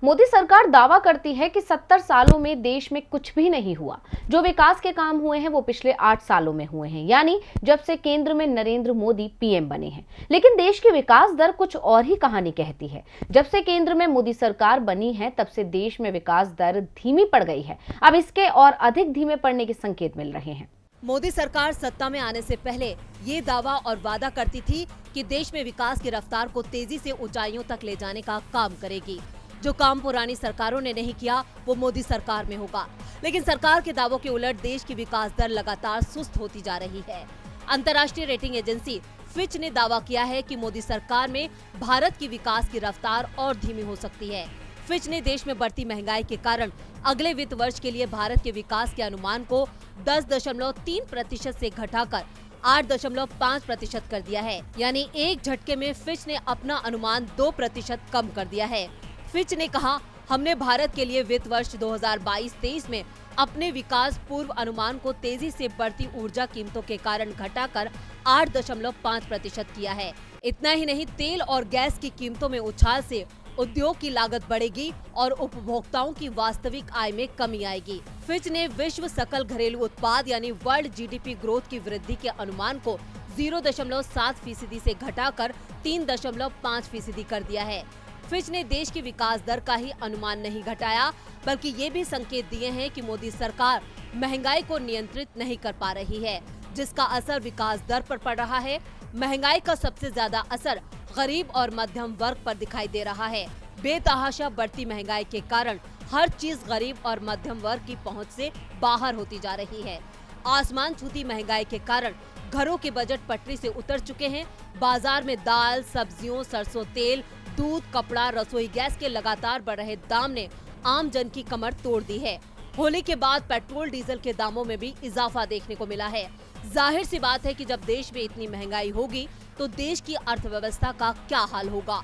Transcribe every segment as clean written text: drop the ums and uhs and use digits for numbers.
मोदी सरकार दावा करती है कि 70 सालों में देश में कुछ भी नहीं हुआ। जो विकास के काम हुए हैं वो पिछले 8 सालों में हुए हैं, यानी जब से केंद्र में नरेंद्र मोदी पीएम बने हैं। लेकिन देश की विकास दर कुछ और ही कहानी कहती है। जब से केंद्र में मोदी सरकार बनी है तब से देश में विकास दर धीमी पड़ गई है। अब इसके और अधिक धीमे पड़ने के संकेत मिल रहे हैं। मोदी सरकार सत्ता में आने से पहले ये दावा और वादा करती थी कि देश में विकास की रफ्तार को तेजी से ऊंचाइयों तक ले जाने का काम करेगी। जो काम पुरानी सरकारों ने नहीं किया वो मोदी सरकार में होगा। लेकिन सरकार के दावों के उलट देश की विकास दर लगातार सुस्त होती जा रही है। अंतर्राष्ट्रीय रेटिंग एजेंसी फिच ने दावा किया है कि मोदी सरकार में भारत की विकास की रफ्तार और धीमी हो सकती है। फिच ने देश में बढ़ती महंगाई के कारण अगले वित्त वर्ष के लिए भारत के विकास के अनुमान को 10.3% से घटाकर 8.5% कर दिया है। यानी एक झटके में फिच ने अपना अनुमान 2% कम कर दिया है। फिच ने कहा, हमने भारत के लिए वित्त वर्ष 2022-23 में अपने विकास पूर्व अनुमान को तेजी से बढ़ती ऊर्जा कीमतों के कारण घटाकर 8.5% किया है। इतना ही नहीं, तेल और गैस की कीमतों में उछाल से उद्योग की लागत बढ़ेगी और उपभोक्ताओं की वास्तविक आय में कमी आएगी। फिच ने विश्व सकल घरेलू उत्पाद यानी वर्ल्ड जीडीपी ग्रोथ की वृद्धि के अनुमान को 0.7% से घटाकर 3.5% कर दिया है। फिच ने देश की विकास दर का ही अनुमान नहीं घटाया, बल्कि ये भी संकेत दिए हैं कि मोदी सरकार महंगाई को नियंत्रित नहीं कर पा रही है, जिसका असर विकास दर पर पड़ रहा है। महंगाई का सबसे ज्यादा असर गरीब और मध्यम वर्ग पर दिखाई दे रहा है। बेतहाशा बढ़ती महंगाई के कारण हर चीज गरीब और मध्यम वर्ग की पहुंच से बाहर होती जा रही है। आसमान छूती महंगाई के कारण घरों के बजट पटरी से उतर चुके हैं। बाजार में दाल, सब्जियों, सरसों तेल, दूध, कपड़ा, रसोई गैस के लगातार बढ़ रहे दाम ने आम जन की कमर तोड़ दी है। होली के बाद पेट्रोल डीजल के दामों में भी इजाफा देखने को मिला है। जाहिर सी बात है कि जब देश में इतनी महंगाई होगी तो देश की अर्थव्यवस्था का क्या हाल होगा।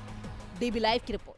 डीबी लाइव की रिपोर्ट।